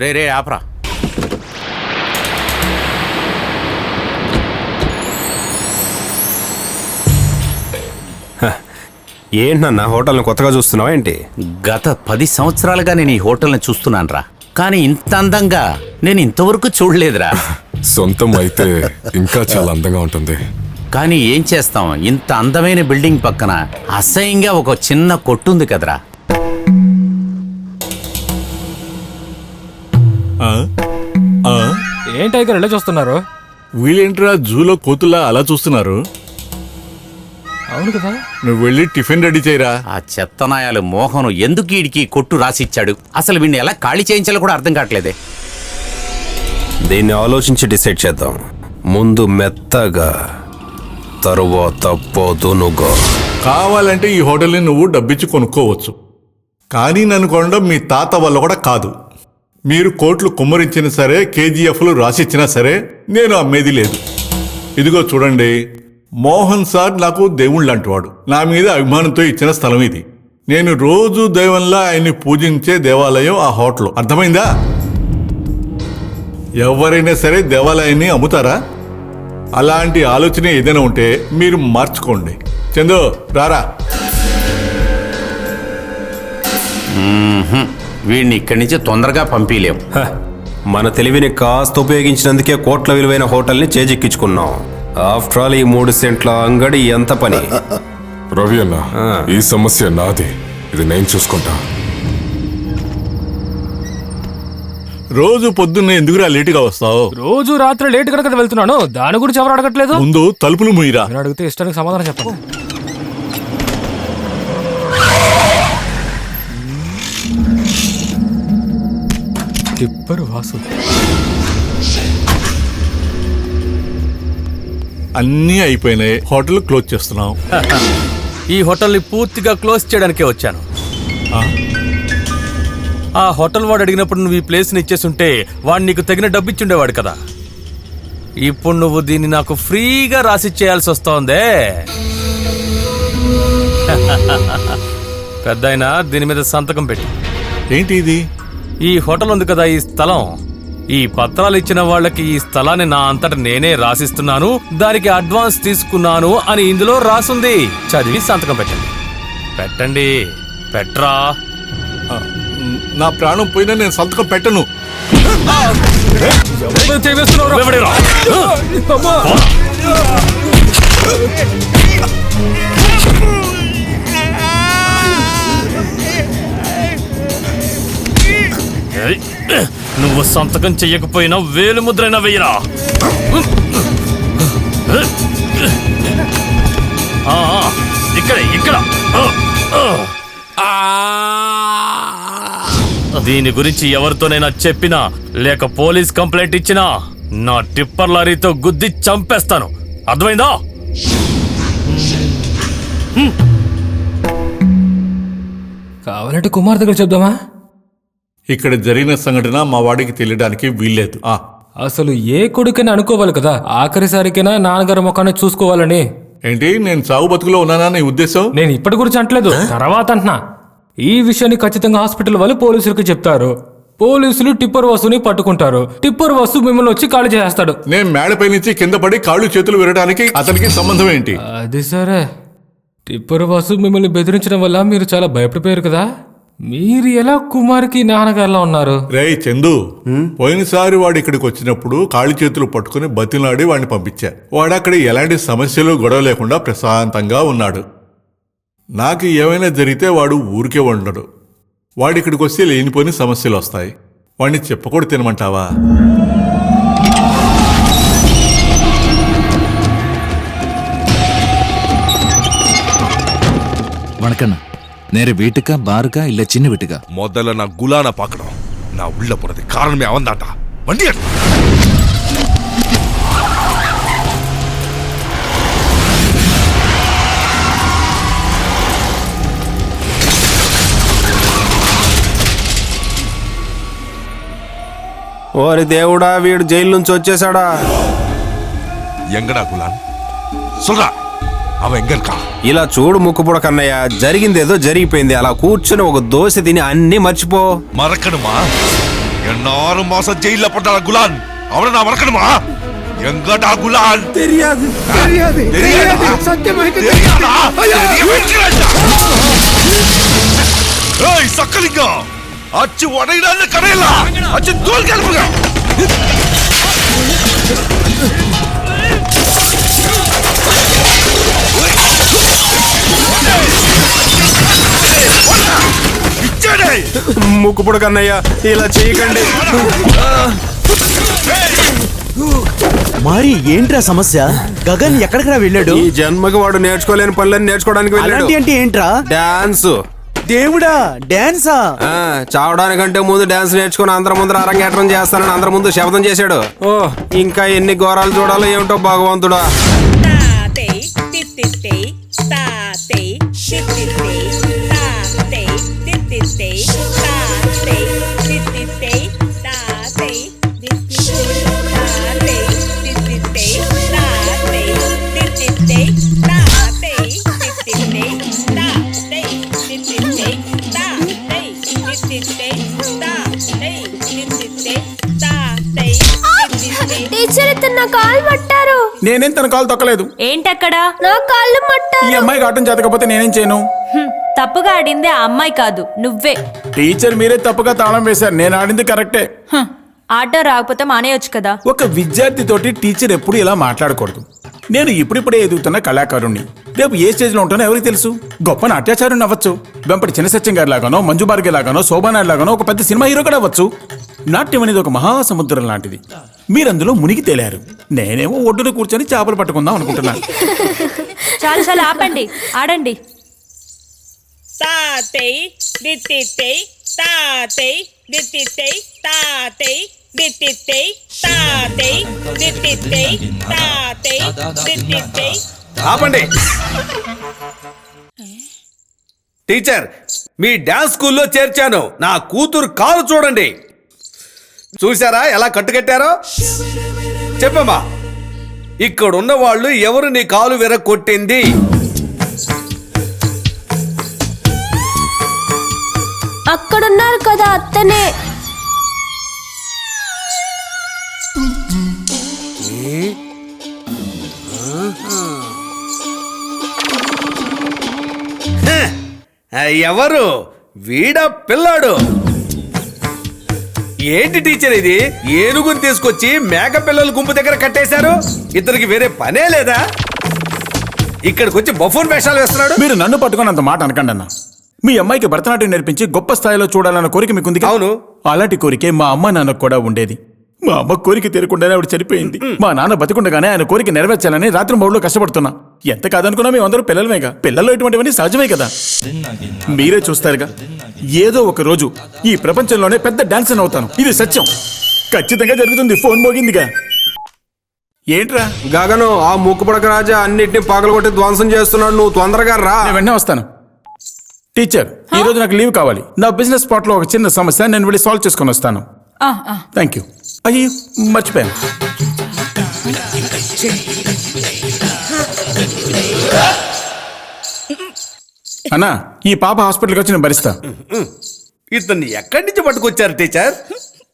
రే ఆపరా. ఏంటన్నా హోటల్ని కొత్తగా చూస్తున్నావా ఏంటి? గత 10 సంవత్సరాలుగా నేను ఈ హోటల్ని చూస్తున్నాను రా, కానీ ఇంత అందంగా నేను ఇంతవరకు చూడలేదురా. సొంతం అయితే ఇంకా చాలా అందంగా ఉంటుంది. కానీ ఏం చేస్తాం, ఇంత అందమైన బిల్డింగ్ పక్కన అసహ్యంగా ఒక చిన్న కొట్టుంది కదరా. ఏంటి టైగర్ ఎలా చూస్తున్నారు? వీళ్ళేంట్రా జూలో కోతుల్లా అలా చూస్తున్నారు? అవును కదా, నువ్వు వెళ్ళి టిఫిన్ రెడీ చేయరా. ఆ చెత్తనాయాలు మోహన్ ఎందుకు వీడికి కొట్టు రాసిచ్చాడు? అసలు వీడిని ఎలా ఖాళీ చేయించాలో కూడా అర్థం కావట్లేదే. దీన్ని ఆలోచించి డిసైడ్ చేద్దాం. ముందు మెత్తగా, తరువాత పోదునుగా. కావాలంటే ఈ హోటల్ని నువ్వు డబ్బిచ్చి కొనుక్కోవచ్చు, కానీ నన్ను కొనడం మీ తాత వల్ల కూడా కాదు. మీరు కోట్లు కుమ్మరించినా సరే, కేజీఎఫ్లు రాసిచ్చినా సరే నేను అమ్మేది లేదు. ఇదిగో చూడండి, మోహన్ సార్ నాకు దేవుళ్ళంటివాడు. నా మీద అభిమానంతో ఇచ్చిన స్థలం ఇది. నేను రోజు దైవంలా ఆయన్ని పూజించే దేవాలయం ఆ హోటల్. అర్థమైందా? ఎవరైనా సరే దేవాలయాన్ని అమ్ముతారా? అలాంటి ఆలోచన ఏదైనా ఉంటే మీరు మార్చుకోండి. చందు రారా. వీడిని ఇక్కడి నుంచి తొందరగా పంపించలేం. మన తెలివిని కాస్త ఉపయోగించినందుకే కోట్ల విలువైన హోటల్ని చేజెక్కించుకున్నాం. ఆఫ్టర్ ఆల్ ఈ 3 సెంట్ల అంగడి ఎంత పని? రవి అన్న, ఈ సమస్య నాది, ఇది నేను చూసుకుంటా. రోజు పొద్దున్నే ఎందుకురా లేటుగా వస్తావు? రోజు రాత్రి లేట్ కదా వెళ్తున్నాను, దాని గురించి ఎవరు అడగట్లేదు. ముందు తలుపులు ముయ్యరా. నేను అడిగితే ఇష్టానికి సమాధానం చెప్పండి. టిప్పర్ వాసు, అన్నీ అయిపోయినాయి, హోటల్ క్లోజ్ చేస్తున్నాం. ఈ హోటల్ని పూర్తిగా క్లోజ్ చేయడానికే వచ్చాను. ఆ హోటల్ వాడు అడిగినప్పుడు నువ్వు ఈ ప్లేస్ని ఇచ్చేస్తుంటే వాడు నీకు తగిన డబ్బు ఇచ్చుండేవాడు కదా. ఇప్పుడు నువ్వు దీన్ని నాకు ఫ్రీగా రాసిచ్చేయాల్సి వస్తోందే. పెద్దాయనా, దీని మీద సంతకం పెట్టి. ఏంటి ఇది? ఈ హోటల్ ఉంది కదా, ఈ స్థలం, ఈ పత్రాలు ఇచ్చిన వాళ్ళకి ఈ స్థలాన్ని నా అంతట నేనే రాసిస్తున్నాను, దానికి అడ్వాన్స్ తీసుకున్నాను అని ఇందులో రాసుంది. చదివి సంతకం పెట్టండి. పెట్టండి, పెట్రా. నా ప్రాణం పోయినా నేను సంతకం పెట్టను. నువ్వు సంతకం చెయ్యకపోయినా వేలు ముద్రైనా వెయ్యరా. ఇక్కడ దీని గురించి ఎవరితోనైనా చెప్పినా లేక పోలీస్ కంప్లైంట్ ఇచ్చినా నా టిప్పర్ లారీతో గుద్ది చంపేస్తాను. అర్థమైందా? కావాలంటే కుమార్ దగ్గర చెప్దామా? ఇక్కడ జరిగిన సంఘటన మా వాడికి తెలియడానికి వీల్లేదు. అసలు ఏ కొడుకని అనుకోవాలి కదా, ఆఖరిసారికైనా నాన్నగారి ముఖాన్ని చూసుకోవాలని. ఏంటి, నేను సాగు బతుకులో ఉన్నానా నీ ఉద్దేశం? నేను ఇప్పటి గురించి అంటలేదు, తర్వాత అంటున్నా. ఈ విషయాన్ని ఖచ్చితంగా హాస్పిటల్ వాళ్ళు పోలీసులకు చెప్తారు. పోలీసులు టిప్పర్ వస్తుని పట్టుకుంటారు. టిప్పర్ వస్తు మిమ్మల్ని వచ్చి ఖాళీ చేస్తాడు. నేను మేడపై నుంచి కింద పడి కాళ్ళు చేతులు విరడానికి అతనికి సంబంధం ఏంటి? అది సరే, టిప్పర్ వస్తు మిమ్మల్ని బెదిరించడం వల్ల మీరు చాలా భయపడిపోయారు కదా. మీరు ఎలా కుమార్కి నాన్నగారులా ఉన్నారు? రేయ్ చందు, పోయినసారి వాడు ఇక్కడికి వచ్చినప్పుడు కాళ్ళు చేతులు పట్టుకుని బతిలాడి వాడిని పంపించా. వాడు అక్కడ ఎలాంటి సమస్యలు గొడవ లేకుండా ప్రశాంతంగా ఉన్నాడు. నాకు ఏమైనా జరిగితే వాడు ఊరికే ఉండడు. వాడు ఇక్కడికి వస్తే లేనిపోని సమస్యలు వస్తాయి. వాడిని చెప్పకూడదు తినమంటావా? வணக்கண்ணா, நேர வீட்டுக்கா பாருக்கா இல்ல சின்ன வீட்டுக்கா? முதல்ல நான் குலான பார்க்கணும். நான் உள்ள போறது காரணமே அவன் தான்டா. வண்டி எடு. ఓరి దేవుడా, వీడు జైలు నుంచి వచ్చేసాడా? எங்கடா குலான்? சொல்றா, அவன் எங்க இருக்கா? ఇలా చూడు ముక్కుపుడ కన్నయ్య, జరిగిందేదో జరిగిపోయింది. అలా కూర్చుని ఒక దోశ తిని అన్ని మర్చిపో. மறக்கணுமா? எந்நேரம் மாசம் ஜெயில போட்டால குலான் அவனை நான் மறக்கணுமா? எங்கடா குலான்? தெரியாது. தெரியாதா? ஏய் சக்கலிங்கம், அச்சு உடையிடாத கடையில அச்சு தோல் கிளப்புங்க. ముక్కుపుడు కన్నయ్య ఇలా చేయకండి. మరి ఏంట్రా సమస్య? గగన్ ఎక్కడికి వెళ్ళాడు? ఈ జన్మకి వాడు నేర్చుకోలేని పనులని నేర్చుకోవడానికి వెళ్ళాడు. అలాంటి అంటే ఏంట్రా? డాన్స్. దేవుడా, డాన్సా? చావడానికంటే ముందు డాన్స్ నేర్చుకుని అందరి ముందర అరంగేట్రం చేస్తానని అందరి ముందు శబ్దం చేశాడు. ఓ, ఇంకా ఎన్ని ఘోరాలు చూడాలో ఏమిటో భగవంతుడా. టీచర్ ఇతను నా కాలు పట్టారు. నేనేం తన కాలు తొక్కలేదు. ఏంటక్కడ? నా కాళ్ళు పట్టారు. ఈ అమ్మాయికి ఆటం చేతకపోతే నేనేం చేయను? తప్పుగా ఆడిందే ఆ అమ్మాయి కాదు, నువ్వే. టీచర్ మీరే తప్పుగా తాళం వేశారు. నేను ఆడింది కరెక్టే. ఆట రాకపోతే మానేయొచ్చు కదా. ఒక విద్యార్థితోటి టీచర్ ఎప్పుడు ఇలా మాట్లాడకూడదు. నేను ఇప్పుడిప్పుడే ఎదుగుతున్న కళాకారుణ్ణి. రేపు ఏ స్టేజ్ లో ఉంటానో ఎవరికి తెలుసు? గొప్ప నాట్యాచారుని అవ్వచ్చు. వెంపటి చిన్న సత్యం గారి లాగానో, మంజు భార్గవి లాగానో, శోభానాయుడు లాగానో ఒక పెద్ద సినిమా హీరో కూడా అవ్వచ్చు. నాట్యం అనేది ఒక మహాసముద్రం లాంటిది. మీరందులో మునిగి తేలారు. నేనేమో ఒడ్డున కూర్చొని చేపలు పట్టుకుందాం అనుకుంటున్నాను. చాలు చాలు, ఆపండి, ఆడండి. ఆపండి. టీచర్, మీ డాన్స్ స్కూల్లో చేర్చాను. నా కూతురు కాలు చూడండి. చూసారా ఎలా కట్టుకట్టారో? చెప్పమ్మా, ఇక్కడున్న వాళ్ళు ఎవరు నీ కాలు విరగొట్టింది? అక్కడున్నారు కదా, అత్తనే. ఎవరు? వీడా పిల్లాడు. ఏంటి టీచర్ ఇది? ఏనుగుని తీసుకొచ్చి మేక పిల్లల గుంపు దగ్గర కట్టేశారు. ఇతనికి వేరే పనే లేదా? ఇక్కడికి వచ్చి బఫూన్ వేషాలు వేస్తున్నాడు. మీరు నన్ను పట్టుకుని అంత మాట అనకండి అన్న. మీ అమ్మాయికి భరతనాట్యం నేర్పించి గొప్ప స్థాయిలో చూడాలన్న కోరిక మీకుంది. అవును. అలాంటి కోరికే మా అమ్మ నాన్నకు కూడా ఉండేది. మా అమ్మ కోరిక తీరకుండానే ఆవిడ చనిపోయింది. మా నాన్న బతికుండగానే ఆయన కోరిక నెరవేర్చాలని రాత్రి మూడులో కష్టపడుతున్నా. ఎంత కాదనుకున్నా మేమందరూ పిల్లలమేగా. పిల్లల్లో ఇటువంటివన్నీ సహజమే కదా. మీరే చూస్తారుగా, ఏదో ఒక రోజు ఈ ప్రపంచంలోనే పెద్ద డాన్సర్ అవుతాను. ఇది సత్యం. ఖచ్చితంగా జరుగుతుంది. ఫోన్ మోగిందిగా. ఏంట్రా? గగను, ఆ ముక్కుపుడక రాజా అన్నిటిని పగలగొట్టి ధ్వంసం చేస్తున్నాడు. నువ్వు తొందరగా రా. నేను వెంటనే వస్తాను. టీచర్, ఈ రోజు నాకు లీవ్ కావాలి. నా బిజినెస్ స్పాట్ లో ఒక చిన్న సమస్య, నేను వెళ్ళి సాల్వ్ చేసుకుని వస్తాను. Thank you. అయ్యి మర్చిపోయాను. అన్నా, ఈ పాప హాస్పిటల్కి వచ్చి నేను భరిస్తా. ఇతన్ని ఎక్కడి నుంచి పట్టుకొచ్చారు టీచర్?